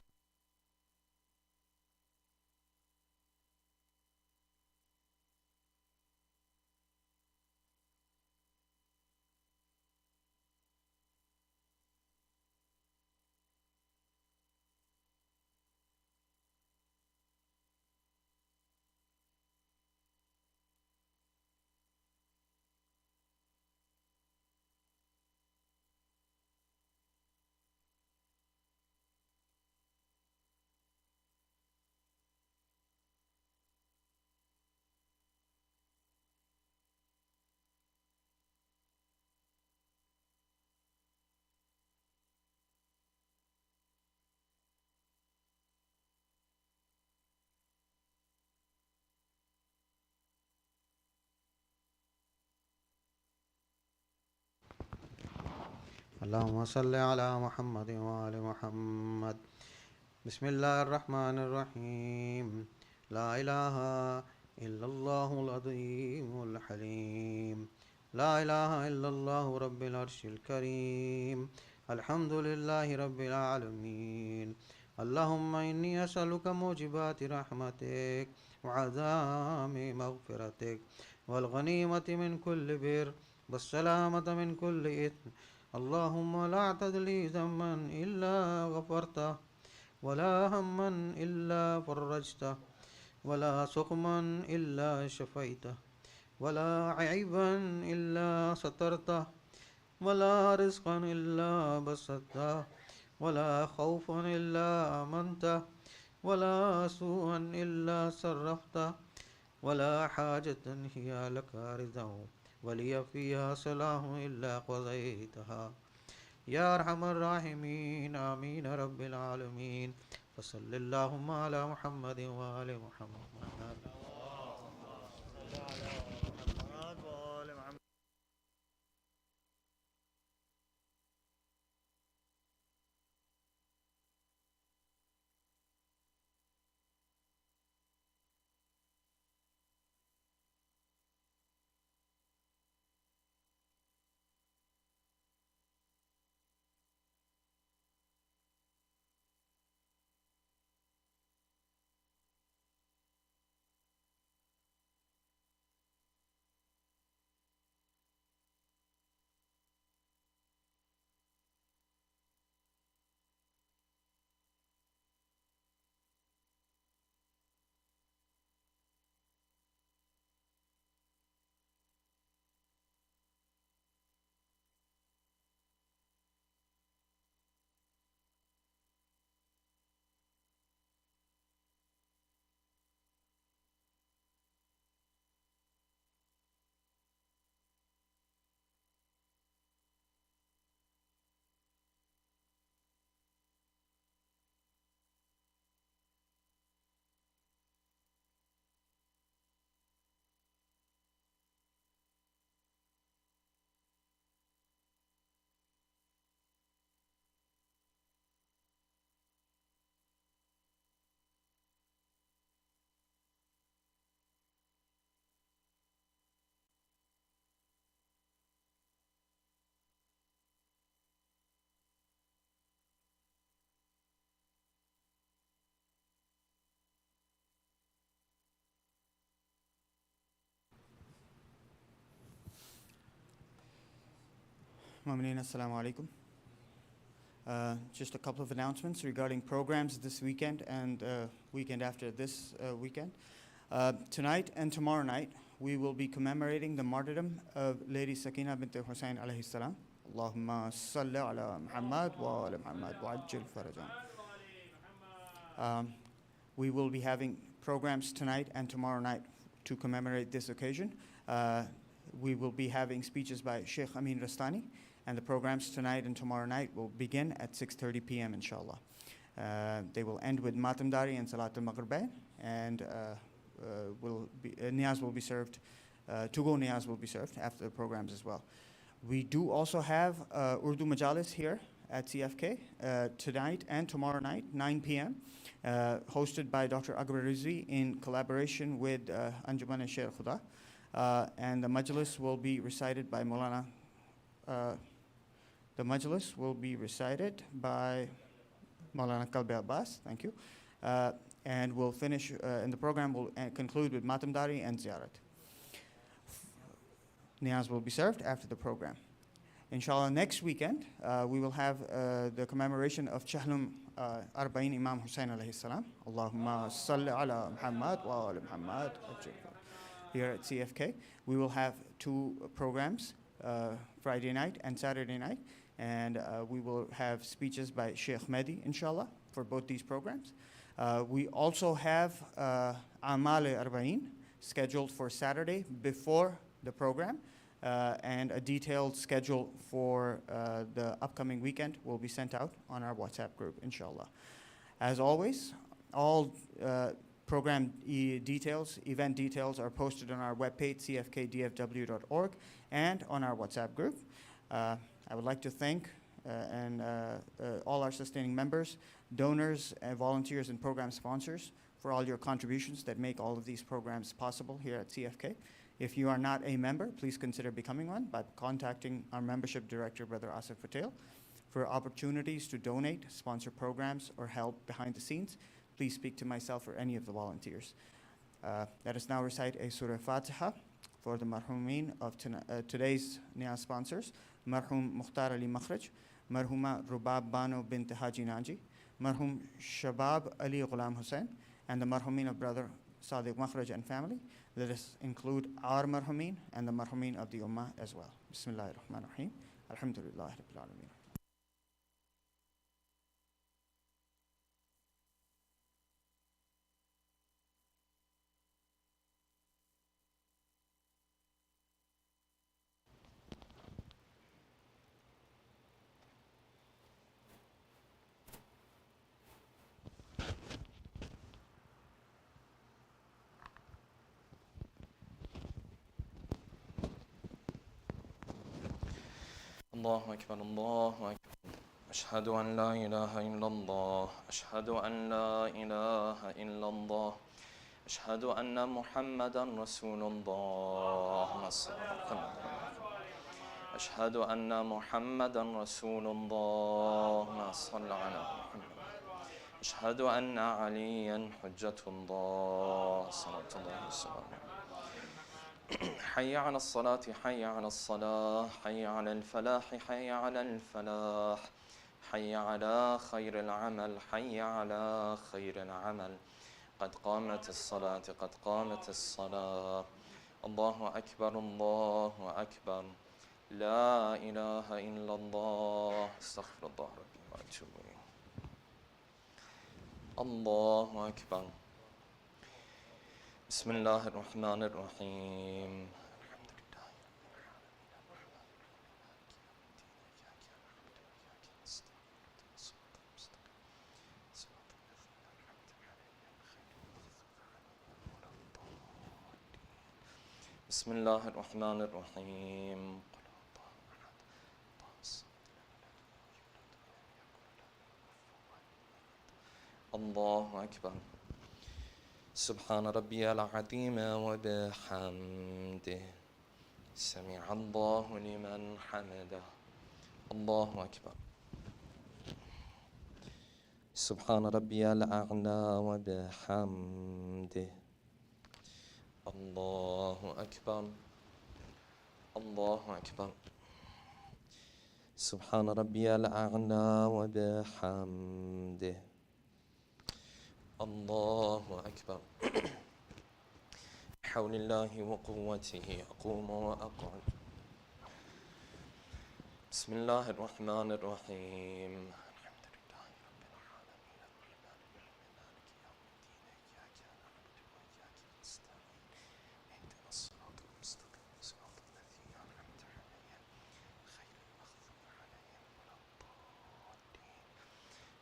اللهم صل على محمد وآل محمد. بسم الله الرحمن الرحيم. لا إله إلا الله العظيم الحليم. لا إله إلا الله رب العرش الكريم. الحمد لله رب العالمين. اللهم إني أسألك موجبات رحمتك وعزائم مغفرتك والغنيمة من كل بر والسلامة من كل إثم. اللهم لا تدع لي ذنبا إلا غفرته ولا هما إلا فرجته ولا سقما إلا شفيته ولا عيبا إلا سترته ولا رزقا إلا بسطته ولا خوفا إلا أمنته ولا سوءا إلا صرفته ولا حاجة هي لك رضا ولي فيها صلاح إلا قضيتها يا أرحم الراحمين. آمين رب العالمين. وصل اللهم على محمد وآل محمد. Mu'mineen, Assalamu alaikum. Just a couple of announcements regarding programs this weekend and weekend after this weekend. Tonight and tomorrow night, we will be commemorating the martyrdom of Lady Sakina bint Hussain alayhi salam. Allahumma salli ala Muhammad wa ala Muhammad wa ajil farajan. We will be having programs tonight and tomorrow night to commemorate this occasion. We will be having speeches by Sheikh Amin Rastani, and the programs tonight and tomorrow night will begin at 6:30 p.m. inshallah. They will end with Matam Dari and Salaat al-Maghrib, and niyaz will be served, to-go niyaz will be served after the programs as well. We do also have Urdu Majalis here at CFK tonight and tomorrow night, 9 p.m., hosted by Dr. Akbar Rizvi in collaboration with Anjuman and Sher Khuda. And the Majlis will be recited by Maulana. The Majlis will be recited by Maulana Kalbi Abbas, thank you. And we'll finish, and the program will conclude with Matam Dari and Ziyarat. Niyaz will be served after the program. Inshallah, next weekend, we will have the commemoration of Chahlum Arba'in Imam Hussain alayhi salam. Allahumma salli ala Muhammad wa ala Muhammad. Here at CFK, we will have two programs, Friday night and Saturday night, and we will have speeches by Sheikh Mahdi, inshallah, for both these programs. We also have Amal Arba'in scheduled for Saturday before the program, and a detailed schedule for the upcoming weekend will be sent out on our WhatsApp group, inshallah. As always, all program details, event details are posted on our webpage, cfkdfw.org, and on our WhatsApp group. I would like to thank all our sustaining members, donors, volunteers, and program sponsors for all your contributions that make all of these programs possible here at CFK. If you are not a member, please consider becoming one by contacting our membership director, Brother Asif Patel. For opportunities to donate, sponsor programs, or help behind the scenes, please speak to myself or any of the volunteers. Let us now recite a Surah Fatiha for the marhumeen of today's niyaz sponsors: Marhum Mukhtar Ali Makhraj, Marhuma Rubab Bano bint Haji Naji, Marhum Shabab Ali Ghulam Hussain, and the marhumeen of Brother Sadiq Makhraj and family. Let us include our marhumeen and the marhumeen of the Ummah as well. Bismillahir Rahmanir Rahim. Alhamdulillah Rabbil Alameen. Allahu Akbar, Allahu Akbar. Ashhadu an la ilaha illallah. Ashhadu an la ilaha illallah. Ashhadu anna Muhammadan Rasulullah. Ashhadu anna Muhammadan Rasulullah. Ashhadu anna Aliyan Hujjatullah. حي على الصلاة حي على الصلاة حي على الفلاح حي على الفلاح حي على خير العمل حي على خير العمل قد قامت الصلاة قد قامت الصلاة الله أكبر الله أكبر لا إله إلا الله استغفر الله ربي وأتوب إليه الله أكبر بسم الله الرحمن الرحيم بسم الله الرحمن الرحيم الله أكبر سبحان ربي العظيم وبحمده سمع الله لمن حمده الله أكبر سبحان ربي الأعلى وبحمده الله أكبر الله أكبر سبحان ربي الأعلى وبحمده. الله أكبر. بحول الله وقوته أقوم وأقعد. بسم الله الرحمن الرحيم.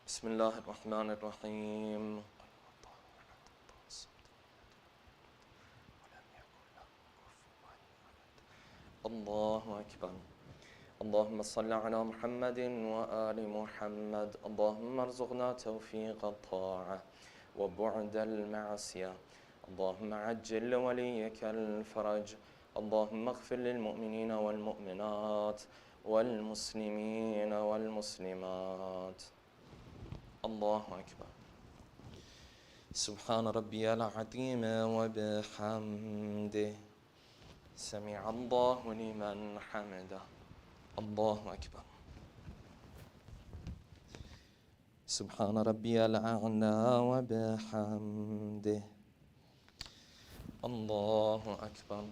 بسم الله الرحمن الرحيم. الله أكبر. اللهم صل على محمد وآل محمد. اللهم ارزقنا توفيق الطاعة وبعد المعصية. اللهم عجل لوليك الفرج. اللهم اغفر للمؤمنين والمؤمنات والمسلمين والمسلمات. الله أكبر. سبحان ربي العظيم وبحمده. سمع الله لمن حمده. الله أكبر. سبحان ربي الأعلى وبحمده. الله أكبر.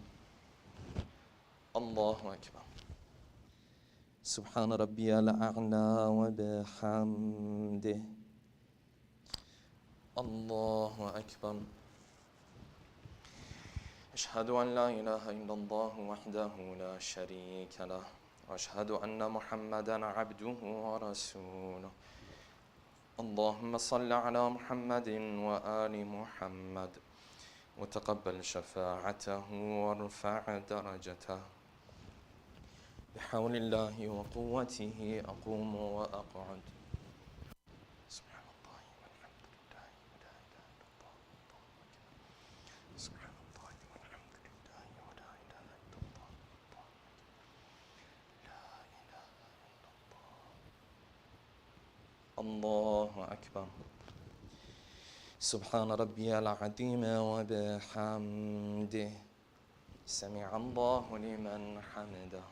الله أكبر. سبحان ربي الأعلى وبحمده. الله أكبر. أشهد أن لا إله إلا الله وحده لا شريك له، وأشهد أن محمدا عبده ورسوله. اللهم صل على محمد وآل محمد وتقبل شفاعته وارفع درجته. بحول الله وقوته أقوم وأقعد. سبحان الله والحمد لله ولا إله إلا الله. سبحان الله والحمد لله ولا إله إلا الله. لا إله إلا الله. الله أكبر. سبحان ربي العظيم وبحمده. سمع الله لمن حمده.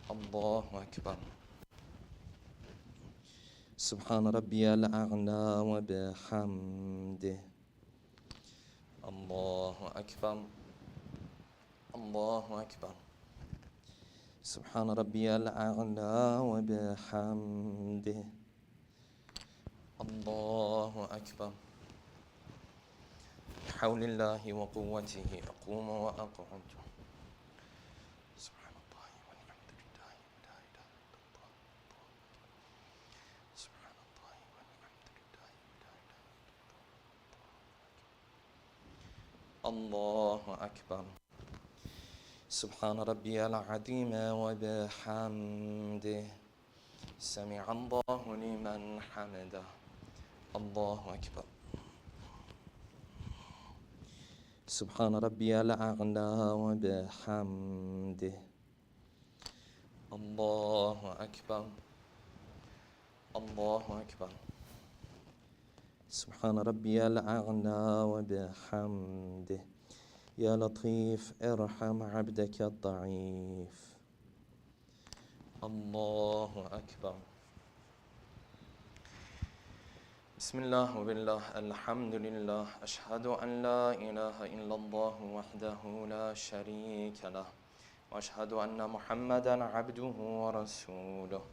الله أكبر. سبحان ربي الأعلى وبحمده. الله أكبر. الله أكبر. سبحان ربي الأعلى وبحمده. الله أكبر. بحول الله وقوته أقوم وأقعد. سبحان الله والحمد لله ولا إله إلا الله. سبحان الله والحمد لله ولا إله إلا الله. الله أكبر. سبحان ربي العظيم وبحمده. سمع الله لمن حمده. الله أكبر. سبحان ربي الأعلى وبحمده. الله أكبر. الله أكبر. سبحان ربي الأعلى وبحمده. يا لطيف ارحم عبدك الضعيف. الله أكبر. بسم الله وبالله الحمد لله. أشهد أن لا إله إلا الله وحده لا شريك له، وأشهد أن محمدا عبده ورسوله.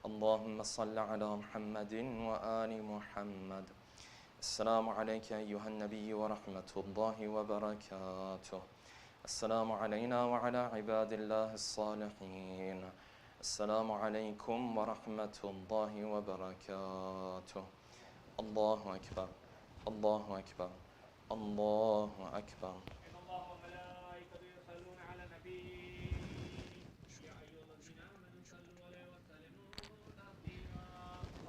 اللهم صل على محمد وآل محمد. السلام عليك أيها النبي ورحمة الله وبركاته. السلام علينا وعلى عباد الله الصالحين. السلام عليكم ورحمة الله وبركاته. الله أكبر. الله أكبر. الله أكبر. إن الله وملائكته يصلون على النبي يا أيها الذين آمنوا صلوا عليه وسلموا تسليما.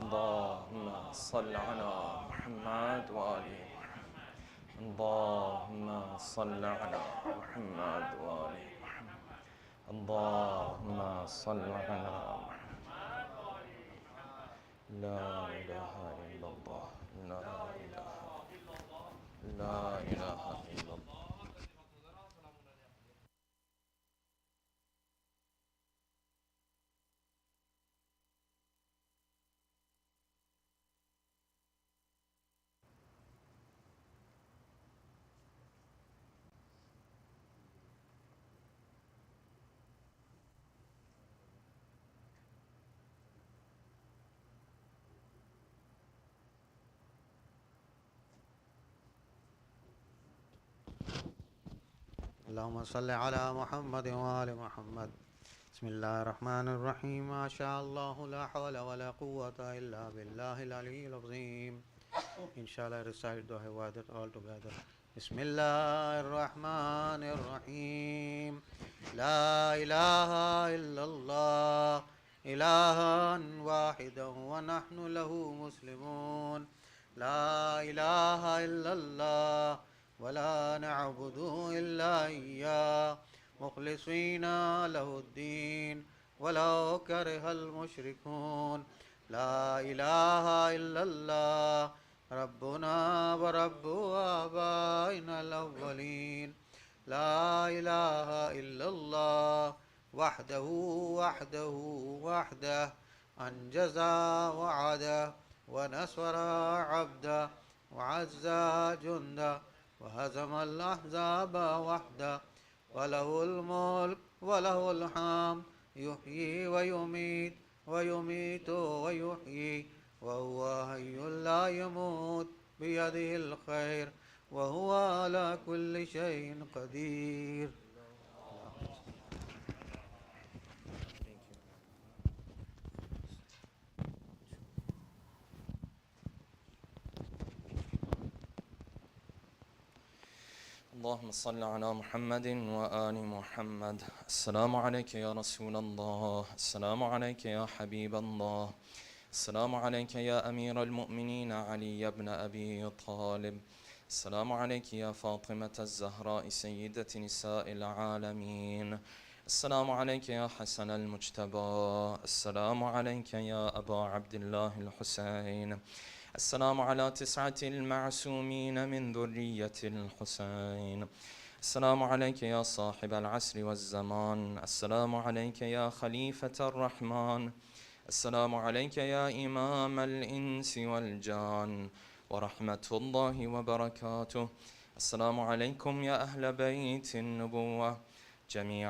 اللهم صل على محمد وآل محمد. اللهم صل على محمد وآل محمد. اللهم صل على محمد. لا إله إلا الله. لا إله إلا الله. لا إله إلا الله. اللهم صل على محمد وآل محمد. بسم الله الرحمن الرحيم. ما شاء الله لا حول ولا قوة إلا بالله العلي العظيم. Inshallah, recite the Hawadat all together. بسم الله الرحمن الرحيم. لا إله إلا الله إلها واحدا ونحن له مسلمون. لا إله إلا الله ولا نعبد إلا إياه مخلصين له الدين ولو كره المشركون. لا إله إلا الله ربنا ورب آبائنا الأولين. لا إله إلا الله وحده وحده أنجز وعده ونصر عبده وعز جنده وهزم الأحزاب وحده. وله الملك وله الحمد يحيي ويميت ويحيي وهو حي لا يموت بيده الخير وهو على كل شيء قدير. اللهم صل على محمد وآل محمد. السلام عليك يا رسول الله. السلام عليك يا حبيب الله. السلام عليك يا أمير المؤمنين علي بن أبي طالب. السلام عليك يا فاطمة الزهراء سيدة نساء العالمين. السلام عليك يا حسن المجتبى. السلام عليك يا أبا عبد الله الحسين. السلام على 9 المعصومين من ذرية الحسين. السلام عليك يا صاحب العصر والزمان. السلام عليك يا خليفة الرحمن. السلام عليك يا إمام الإنس والجان ورحمة الله وبركاته. السلام عليكم يا أهل بيت النبوة جميعا.